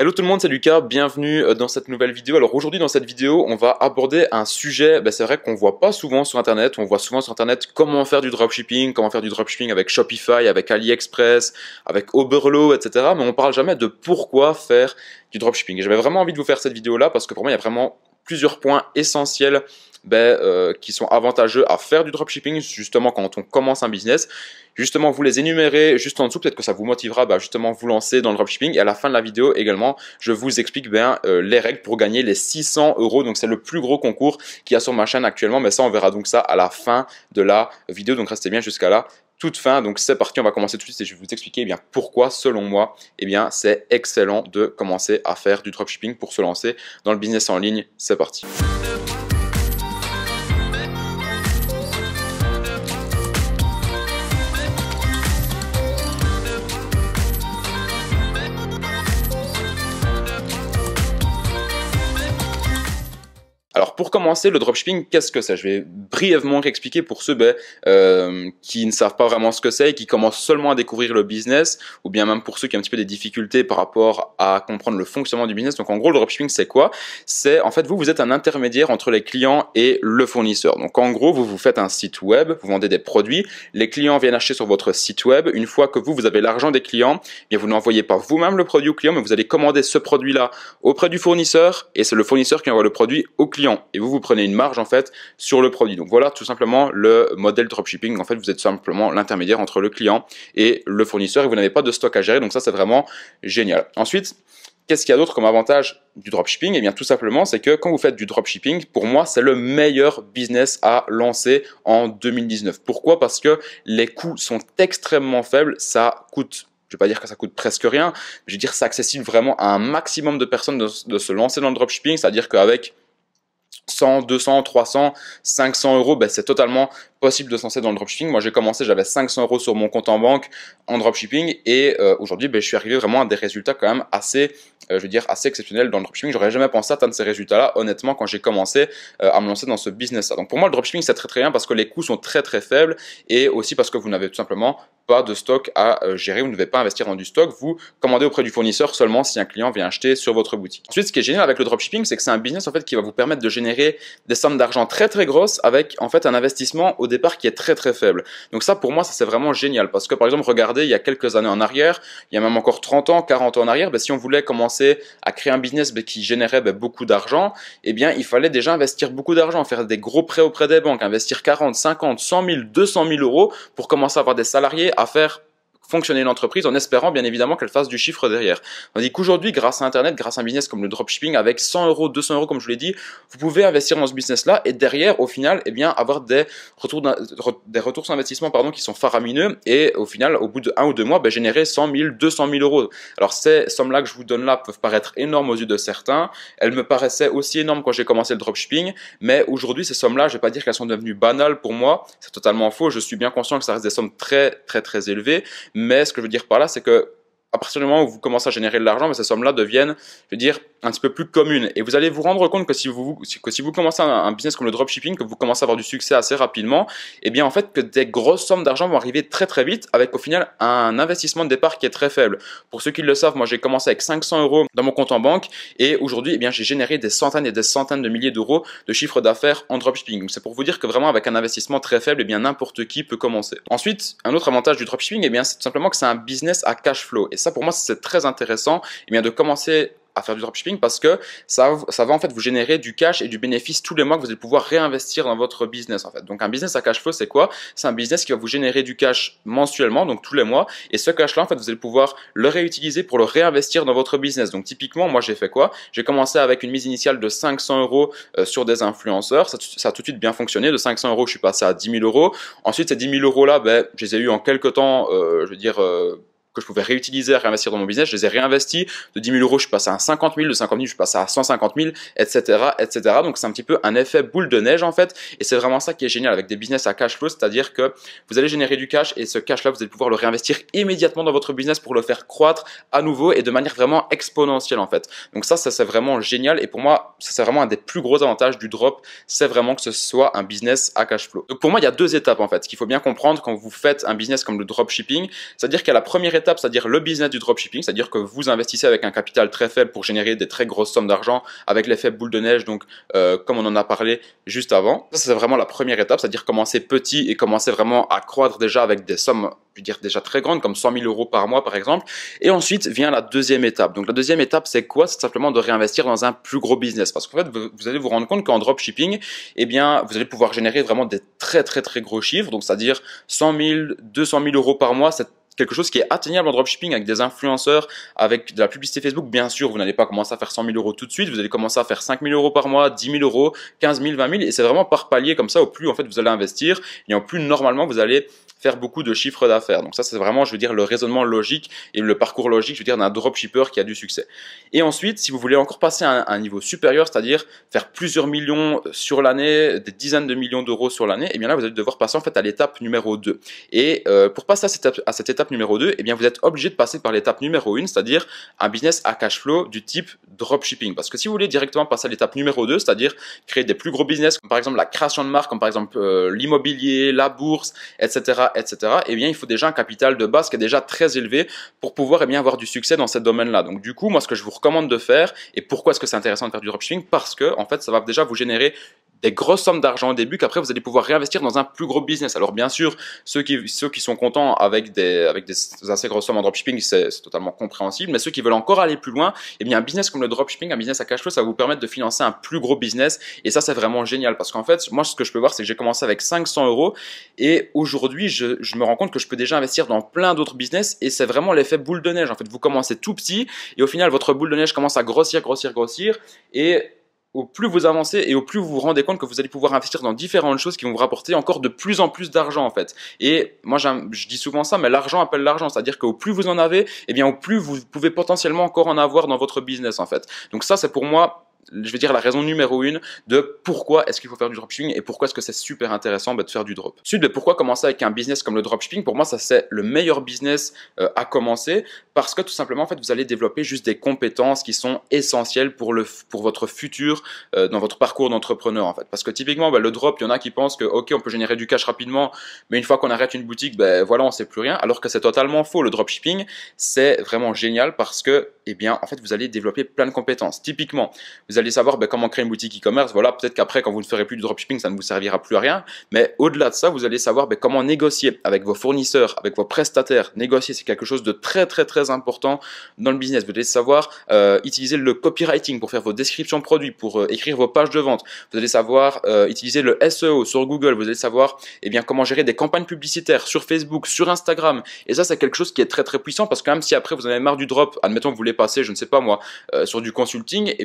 Hello tout le monde, c'est Lucas, bienvenue dans cette nouvelle vidéo. Alors aujourd'hui dans cette vidéo, on va aborder un sujet, c'est vrai qu'on voit pas souvent sur internet, on voit souvent sur internet comment faire du dropshipping, avec Shopify, avec AliExpress, avec Oberlo, etc. Mais on parle jamais de pourquoi faire du dropshipping. Et j'avais vraiment envie de vous faire cette vidéo là parce que pour moi il y a vraiment plusieurs points essentiels qui sont avantageux à faire du dropshipping justement quand on commence un business. Justement, vous les énumérez juste en dessous, peut-être que ça vous motivera justement vous lancer dans le dropshipping. Et à la fin de la vidéo également, je vous explique les règles pour gagner les 600 €. Donc c'est le plus gros concours qu'il y a sur ma chaîne actuellement, mais ça on verra donc ça à la fin de la vidéo. Donc restez bien jusqu'à là. Toute fin, donc c'est parti, on va commencer tout de suite et je vais vous expliquer pourquoi selon moi c'est excellent de commencer à faire du dropshipping pour se lancer dans le business en ligne. C'est parti. Alors pour commencer, le dropshipping, qu'est-ce que c'est? Je vais brièvement réexpliquer pour ceux qui ne savent pas vraiment ce que c'est et qui commencent seulement à découvrir le business, ou bien même pour ceux qui ont un petit peu des difficultés par rapport à comprendre le fonctionnement du business. Donc en gros, le dropshipping, c'est quoi? C'est en fait, vous êtes un intermédiaire entre les clients et le fournisseur. Donc en gros, vous faites un site web, vous vendez des produits, les clients viennent acheter sur votre site web. Une fois que vous avez l'argent des clients, vous n'envoyez pas vous-même le produit au client, mais vous allez commander ce produit-là auprès du fournisseur et c'est le fournisseur qui envoie le produit au client. Et vous prenez une marge en fait sur le produit. Donc voilà tout simplement le modèle dropshipping. En fait, vous êtes simplement l'intermédiaire entre le client et le fournisseur et vous n'avez pas de stock à gérer. Donc ça, c'est vraiment génial. Ensuite, qu'est-ce qu'il y a d'autre comme avantage du dropshipping? Tout simplement, c'est que quand vous faites du dropshipping, pour moi, c'est le meilleur business à lancer en 2019. Pourquoi? Parce que les coûts sont extrêmement faibles. Ça coûte, je vais pas dire que ça coûte presque rien, mais je veux dire c'est accessible vraiment à un maximum de personnes de se lancer dans le dropshipping. C'est-à-dire qu'avec 100, 200, 300, 500 €, c'est totalement possible de se lancer dans le dropshipping. Moi, j'ai commencé, j'avais 500 € sur mon compte en banque en dropshipping et aujourd'hui, je suis arrivé vraiment à des résultats quand même assez, assez exceptionnels dans le dropshipping. J'aurais jamais pensé atteindre ces résultats-là, honnêtement, quand j'ai commencé à me lancer dans ce business-là. Donc pour moi, le dropshipping, c'est très très bien parce que les coûts sont très très faibles et aussi parce que vous n'avez tout simplement pas de stock à gérer, vous ne devez pas investir dans du stock, vous commandez auprès du fournisseur seulement si un client vient acheter sur votre boutique. Ensuite, ce qui est génial avec le dropshipping, c'est que c'est un business en fait qui va vous permettre de générer des sommes d'argent très très grosses avec en fait un investissement au départ qui est très très faible. Donc ça pour moi ça c'est vraiment génial parce que par exemple regardez il y a quelques années en arrière, il y a même encore 30 ans, 40 ans en arrière, si on voulait commencer à créer un business qui générait beaucoup d'argent, il fallait déjà investir beaucoup d'argent, faire des gros prêts auprès des banques, investir 40, 50, 100 000, 200 000 € pour commencer à avoir des salariés, à faire fonctionner l'entreprise en espérant bien évidemment qu'elle fasse du chiffre derrière. Tandis qu'aujourd'hui, grâce à Internet, grâce à un business comme le dropshipping, avec 100 €, 200 € comme je vous l'ai dit, vous pouvez investir dans ce business-là et derrière, au final, avoir des retours sur investissement qui sont faramineux et au final, au bout de 1 ou 2 mois, générer 100 000, 200 000 €. Alors ces sommes-là que je vous donne là peuvent paraître énormes aux yeux de certains. Elles me paraissaient aussi énormes quand j'ai commencé le dropshipping, mais aujourd'hui, ces sommes-là, je vais pas dire qu'elles sont devenues banales pour moi. C'est totalement faux. Je suis bien conscient que ça reste des sommes très, très, très élevées. Mais ce que je veux dire par là, c'est que à partir du moment où vous commencez à générer de l'argent, ces sommes-là deviennent, un petit peu plus communes. Et vous allez vous rendre compte que si vous commencez un business comme le dropshipping, que vous commencez à avoir du succès assez rapidement, en fait, que des grosses sommes d'argent vont arriver très très vite avec au final un investissement de départ qui est très faible. Pour ceux qui le savent, moi j'ai commencé avec 500 € dans mon compte en banque et aujourd'hui, j'ai généré des centaines et des centaines de milliers d'euros de chiffre d'affaires en dropshipping. Donc c'est pour vous dire que vraiment avec un investissement très faible, n'importe qui peut commencer. Ensuite, un autre avantage du dropshipping, c'est tout simplement que c'est un business à cash flow. Et ça, pour moi, c'est très intéressant de commencer à faire du dropshipping parce que ça va en fait vous générer du cash et du bénéfice tous les mois que vous allez pouvoir réinvestir dans votre business en fait. Donc un business à cash flow, c'est quoi? C'est un business qui va vous générer du cash mensuellement, donc tous les mois, et ce cash là en fait vous allez pouvoir le réutiliser pour le réinvestir dans votre business. Donc typiquement moi j'ai fait quoi? J'ai commencé avec une mise initiale de 500 € sur des influenceurs, ça a tout de suite bien fonctionné. De 500 € je suis passé à 10 000 €. Ensuite ces 10 000 € là, je les ai eu en quelques temps, que je pouvais réutiliser, réinvestir dans mon business, je les ai réinvestis. De 10 000 € je suis passé à 50 000, de 50 000 je suis passé à 150 000, etc., etc. Donc c'est un petit peu un effet boule de neige en fait, et c'est vraiment ça qui est génial avec des business à cash flow, c'est-à-dire que vous allez générer du cash et ce cash là vous allez pouvoir le réinvestir immédiatement dans votre business pour le faire croître à nouveau et de manière vraiment exponentielle en fait. Donc ça c'est vraiment génial et pour moi ça c'est vraiment un des plus gros avantages du drop, c'est vraiment que ce soit un business à cash flow. Donc pour moi il y a deux étapes en fait, ce qu'il faut bien comprendre quand vous faites un business comme le dropshipping, c'est-à-dire qu'à la première étape étape, c'est-à-dire le business du dropshipping, c'est-à-dire que vous investissez avec un capital très faible pour générer des très grosses sommes d'argent avec l'effet boule de neige, donc comme on en a parlé juste avant. Ça, c'est vraiment la première étape, c'est-à-dire commencer petit et commencer vraiment à croître déjà avec des sommes, je veux dire, déjà très grandes, comme 100 000 euros par mois par exemple. Et ensuite vient la deuxième étape. Donc la deuxième étape, c'est quoi? C'est simplement de réinvestir dans un plus gros business. Parce qu'en fait, vous allez vous rendre compte qu'en dropshipping, eh bien, vous allez pouvoir générer vraiment des très gros chiffres. Donc c'est-à-dire 100 000, 200 000 euros par mois, c'est quelque chose qui est atteignable en dropshipping avec des influenceurs, avec de la publicité Facebook. Bien sûr, vous n'allez pas commencer à faire 100 000 euros tout de suite, vous allez commencer à faire 5 000 euros par mois, 10 000 euros, 15 000, 20 000, et c'est vraiment par palier comme ça. Au plus en fait vous allez investir, et au plus normalement vous allez faire beaucoup de chiffres d'affaires. Donc ça, c'est vraiment, je veux dire, le raisonnement logique et le parcours logique, je veux dire, d'un dropshipper qui a du succès. Et ensuite, si vous voulez encore passer à un niveau supérieur, c'est-à-dire faire plusieurs millions sur l'année, des dizaines de millions d'euros sur l'année, et bien là, vous allez devoir passer en fait à l'étape numéro 2. Et pour passer à cette étape numéro 2, et bien vous êtes obligé de passer par l'étape numéro 1, c'est-à-dire un business à cash flow du type dropshipping. Parce que si vous voulez directement passer à l'étape numéro 2, c'est-à-dire créer des plus gros business, comme par exemple la création de marque, comme par exemple l'immobilier, la bourse, etc., eh bien, il faut déjà un capital de base qui est déjà très élevé pour pouvoir avoir du succès dans ce domaine-là. Donc, du coup, moi, ce que je vous recommande de faire, et pourquoi est-ce que c'est intéressant de faire du dropshipping? Parce que, en fait, ça va déjà vous générer des grosses sommes d'argent au début qu'après vous allez pouvoir réinvestir dans un plus gros business. Alors bien sûr, ceux qui sont contents avec des assez grosses sommes en dropshipping, c'est totalement compréhensible, mais ceux qui veulent encore aller plus loin, eh bien un business comme le dropshipping, un business à cash flow, ça va vous permettre de financer un plus gros business, et ça c'est vraiment génial parce qu'en fait, moi ce que je peux voir, c'est que j'ai commencé avec 500 euros et aujourd'hui je me rends compte que je peux déjà investir dans plein d'autres business, et c'est vraiment l'effet boule de neige. En fait, vous commencez tout petit et au final votre boule de neige commence à grossir et au plus vous avancez et au plus vous vous rendez compte que vous allez pouvoir investir dans différentes choses qui vont vous rapporter encore de plus en plus d'argent en fait. Et moi je dis souvent ça, mais l'argent appelle l'argent, c'est-à-dire qu'au plus vous en avez, eh bien au plus vous pouvez potentiellement encore en avoir dans votre business en fait. Donc ça, c'est pour moi, je vais dire, la raison numéro 1 de pourquoi est-ce qu'il faut faire du dropshipping et pourquoi est-ce que c'est super intéressant de faire du drop. Ensuite, pourquoi commencer avec un business comme le dropshipping? Pour moi, ça c'est le meilleur business à commencer parce que tout simplement, en fait, vous allez développer juste des compétences qui sont essentielles pour votre futur dans votre parcours d'entrepreneur en fait. Parce que typiquement, le drop, il y en a qui pensent que ok, on peut générer du cash rapidement, mais une fois qu'on arrête une boutique, voilà, on sait plus rien. Alors que c'est totalement faux. Le dropshipping, c'est vraiment génial parce que, eh bien, en fait, vous allez développer plein de compétences. Typiquement, vous allez savoir comment créer une boutique e-commerce. Voilà, peut-être qu'après, quand vous ne ferez plus du dropshipping, ça ne vous servira plus à rien. Mais au-delà de ça, vous allez savoir comment négocier avec vos fournisseurs, avec vos prestataires. Négocier, c'est quelque chose de très important dans le business. Vous allez savoir utiliser le copywriting pour faire vos descriptions de produits, pour écrire vos pages de vente. Vous allez savoir utiliser le SEO sur Google. Vous allez savoir comment gérer des campagnes publicitaires sur Facebook, sur Instagram. Et ça, c'est quelque chose qui est très puissant parce que même si après vous en avez marre du drop, admettons que vous voulez passer, je ne sais pas moi, sur du consulting,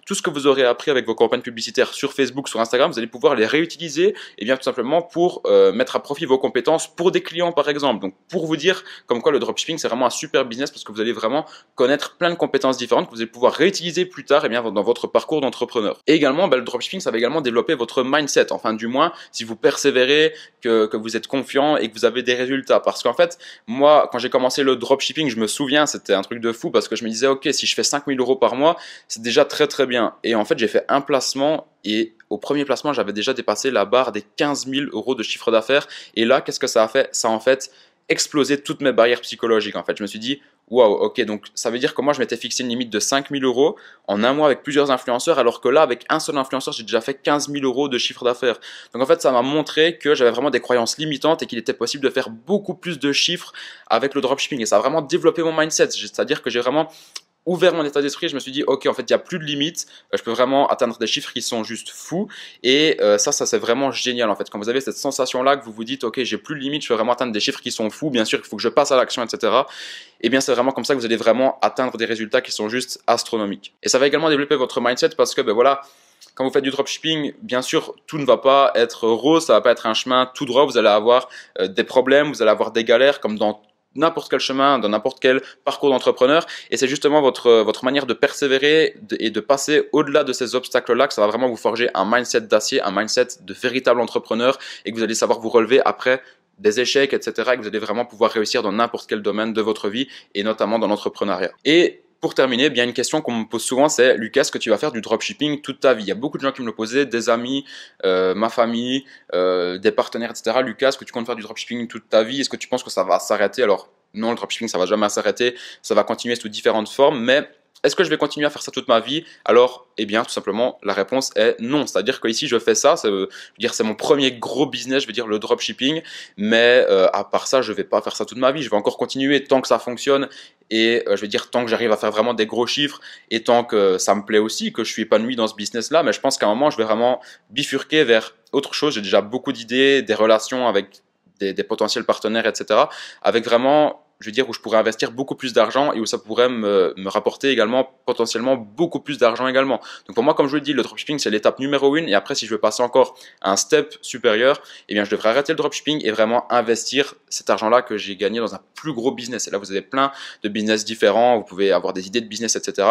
tout ce que vous aurez appris avec vos campagnes publicitaires sur Facebook, sur Instagram, vous allez pouvoir les réutiliser tout simplement pour mettre à profit vos compétences pour des clients par exemple. Donc pour vous dire comme quoi le dropshipping c'est vraiment un super business parce que vous allez vraiment connaître plein de compétences différentes que vous allez pouvoir réutiliser plus tard dans votre parcours d'entrepreneur. Et également, le dropshipping ça va également développer votre mindset, enfin du moins si vous persévérez, que vous êtes confiant et que vous avez des résultats. Parce qu'en fait, moi quand j'ai commencé le dropshipping, je me souviens, c'était un truc de fou parce que je me disais ok, si je fais 5 000 euros par mois, c'est déjà très bien. Et en fait, j'ai fait un placement et au premier placement, j'avais déjà dépassé la barre des 15 000 euros de chiffre d'affaires. Et là, qu'est-ce que ça a fait? Ça a en fait explosé toutes mes barrières psychologiques. En fait, je me suis dit, waouh, ok, donc ça veut dire que moi, je m'étais fixé une limite de 5 000 euros en un mois avec plusieurs influenceurs, alors que là, avec un seul influenceur, j'ai déjà fait 15 000 euros de chiffre d'affaires. Donc en fait, ça m'a montré que j'avais vraiment des croyances limitantes et qu'il était possible de faire beaucoup plus de chiffres avec le dropshipping. Et ça a vraiment développé mon mindset. C'est-à-dire que j'ai vraiment ouvert mon état d'esprit, je me suis dit ok, en fait il n'y a plus de limites, je peux vraiment atteindre des chiffres qui sont juste fous. Et ça c'est vraiment génial en fait, quand vous avez cette sensation là que vous vous dites ok, j'ai plus de limites, je peux vraiment atteindre des chiffres qui sont fous, bien sûr il faut que je passe à l'action, etc. Et bien c'est vraiment comme ça que vous allez vraiment atteindre des résultats qui sont juste astronomiques. Et ça va également développer votre mindset parce que voilà, quand vous faites du dropshipping, bien sûr, tout ne va pas être rose, ça va pas être un chemin tout droit, vous allez avoir des problèmes, vous allez avoir des galères comme dans n'importe quel chemin, dans n'importe quel parcours d'entrepreneur. Et c'est justement votre manière de persévérer et de passer au-delà de ces obstacles-là que ça va vraiment vous forger un mindset d'acier, un mindset de véritable entrepreneur et que vous allez savoir vous relever après des échecs, etc. et que vous allez vraiment pouvoir réussir dans n'importe quel domaine de votre vie et notamment dans l'entrepreneuriat. Et pour terminer, bien une question qu'on me pose souvent, c'est Lucas, est-ce que tu vas faire du dropshipping toute ta vie? Il y a beaucoup de gens qui me le posaient, des amis, ma famille, des partenaires, etc. Lucas, est-ce que tu comptes faire du dropshipping toute ta vie? Est-ce que tu penses que ça va s'arrêter? Alors, non, le dropshipping, ça va jamais s'arrêter, ça va continuer sous différentes formes, mais est-ce que je vais continuer à faire ça toute ma vie? Alors, eh bien, tout simplement, la réponse est non. C'est-à-dire que ici, je fais ça, c'est mon premier gros business, je veux dire le dropshipping, mais à part ça, je vais pas faire ça toute ma vie. Je vais encore continuer tant que ça fonctionne et je veux dire tant que j'arrive à faire vraiment des gros chiffres et tant que ça me plaît aussi, que je suis épanoui dans ce business-là. Mais je pense qu'à un moment, je vais vraiment bifurquer vers autre chose. J'ai déjà beaucoup d'idées, des relations avec des potentiels partenaires, etc. Avec vraiment, je veux dire, où je pourrais investir beaucoup plus d'argent et où ça pourrait me rapporter également potentiellement beaucoup plus d'argent également. Donc pour moi, comme je vous le dis, le dropshipping, c'est l'étape numéro 1. Et après, si je veux passer encore à un step supérieur, eh bien, je devrais arrêter le dropshipping et vraiment investir cet argent-là que j'ai gagné dans un plus gros business. Et là, vous avez plein de business différents. Vous pouvez avoir des idées de business, etc.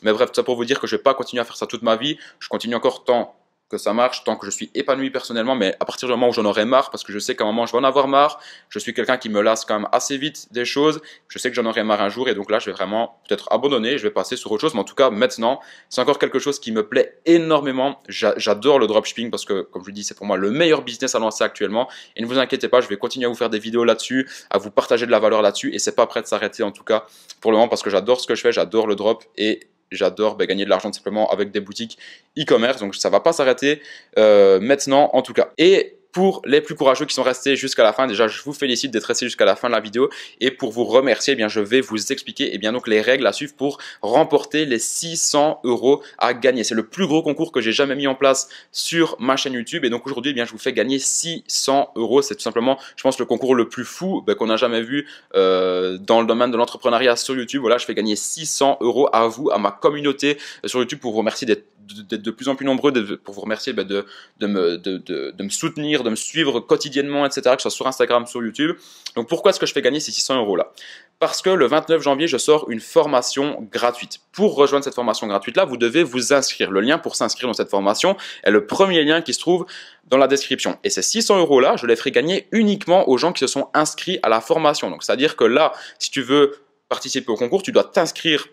Mais bref, tout ça pour vous dire que je vais pas continuer à faire ça toute ma vie. Je continue encore tant que ça marche, tant que je suis épanoui personnellement, mais à partir du moment où j'en aurai marre, parce que je sais qu'à un moment je vais en avoir marre, je suis quelqu'un qui me lasse quand même assez vite des choses, je sais que j'en aurai marre un jour et donc là je vais vraiment peut-être abandonner, je vais passer sur autre chose, mais en tout cas maintenant c'est encore quelque chose qui me plaît énormément. J'adore le dropshipping parce que comme je vous dis c'est pour moi le meilleur business à lancer actuellement et ne vous inquiétez pas, je vais continuer à vous faire des vidéos là-dessus, à vous partager de la valeur là-dessus et c'est pas prêt de s'arrêter en tout cas pour le moment parce que j'adore ce que je fais, j'adore le drop et j'adore gagner de l'argent simplement avec des boutiques e-commerce, donc ça va pas s'arrêter maintenant en tout cas. Et pour les plus courageux qui sont restés jusqu'à la fin, déjà je vous félicite d'être restés jusqu'à la fin de la vidéo et pour vous remercier, eh bien je vais vous expliquer donc les règles à suivre pour remporter les 600 € à gagner. C'est le plus gros concours que j'ai jamais mis en place sur ma chaîne YouTube et donc aujourd'hui je vous fais gagner 600 €. C'est tout simplement, je pense, le concours le plus fou qu'on a jamais vu dans le domaine de l'entrepreneuriat sur YouTube. Voilà, je fais gagner 600 € à vous, à ma communauté sur YouTube pour vous remercier d'être de plus en plus nombreux, pour vous remercier de me soutenir, de me suivre quotidiennement, etc., que ce soit sur Instagram, sur YouTube. Donc pourquoi est-ce que je fais gagner ces 600 € là? Parce que le 29 janvier, je sors une formation gratuite. Pour rejoindre cette formation gratuite-là, vous devez vous inscrire. Le lien pour s'inscrire dans cette formation est le premier lien qui se trouve dans la description. Et ces 600 € là, je les ferai gagner uniquement aux gens qui se sont inscrits à la formation. Donc c'est-à-dire que là, si tu veux participer au concours, tu dois t'inscrire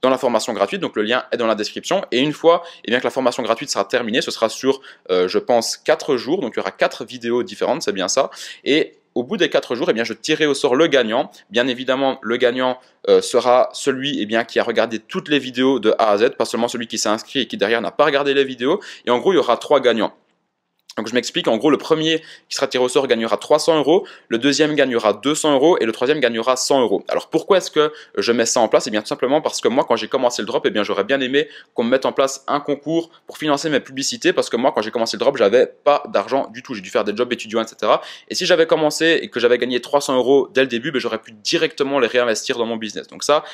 dans la formation gratuite, donc le lien est dans la description. Et une fois que la formation gratuite sera terminée, ce sera sur, je pense, 4 jours. Donc il y aura 4 vidéos différentes, c'est bien ça. Et au bout des 4 jours, je tirerai au sort le gagnant. Bien évidemment, le gagnant sera celui qui a regardé toutes les vidéos de A à Z, pas seulement celui qui s'est inscrit et qui derrière n'a pas regardé les vidéos. Et en gros, il y aura 3 gagnants. Donc je m'explique, en gros le premier qui sera tiré au sort gagnera 300 €, le deuxième gagnera 200 € et le troisième gagnera 100 €. Alors pourquoi est-ce que je mets ça en place? Eh bien tout simplement parce que moi quand j'ai commencé le drop, j'aurais bien aimé qu'on me mette en place un concours pour financer mes publicités parce que moi quand j'ai commencé le drop, j'avais pas d'argent du tout, j'ai dû faire des jobs étudiants, etc. Et si j'avais commencé et que j'avais gagné 300 € dès le début, j'aurais pu directement les réinvestir dans mon business. Donc ça,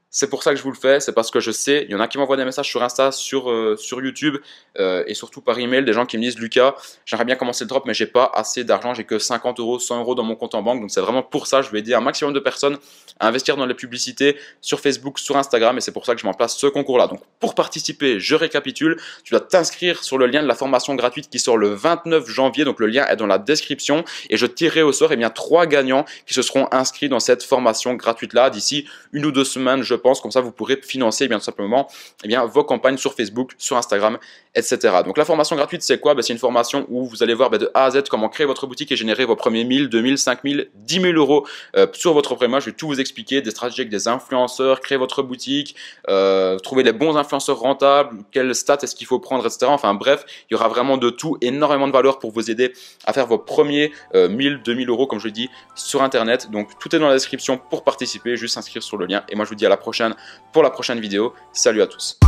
c'est pour ça que je vous le fais, c'est parce que je sais, il y en a qui m'envoient des messages sur Insta, sur YouTube et surtout par email, des gens qui me disent Lucas, j'aimerais bien commencer le drop mais j'ai pas assez d'argent, j'ai que 50 €, 100 € dans mon compte en banque, donc c'est vraiment pour ça, je vais aider un maximum de personnes à investir dans les publicités sur Facebook, sur Instagram et c'est pour ça que je m'en place ce concours-là. Donc pour participer, je récapitule, tu dois t'inscrire sur le lien de la formation gratuite qui sort le 29 janvier, donc le lien est dans la description et je tirerai au sort 3 gagnants qui se seront inscrits dans cette formation gratuite-là d'ici 1 ou 2 semaines, je pense, comme ça vous pourrez financer tout simplement vos campagnes sur Facebook, sur Instagram, etc. Donc la formation gratuite c'est quoi? C'est une formation où vous allez voir de A à Z comment créer votre boutique et générer vos premiers 1000, 2000, 5000, 10 000 € sur votre premier mois. Je vais tout vous expliquer, des stratégies avec des influenceurs, créer votre boutique, trouver les bons influenceurs rentables, quelles stats est-ce qu'il faut prendre, etc. Enfin bref, il y aura vraiment de tout, énormément de valeur pour vous aider à faire vos premiers 1000, 2000 € comme je dis sur internet. Donc tout est dans la description pour participer, juste s'inscrire sur le lien et moi je vous dis à la prochaine pour la prochaine vidéo. Salut à tous.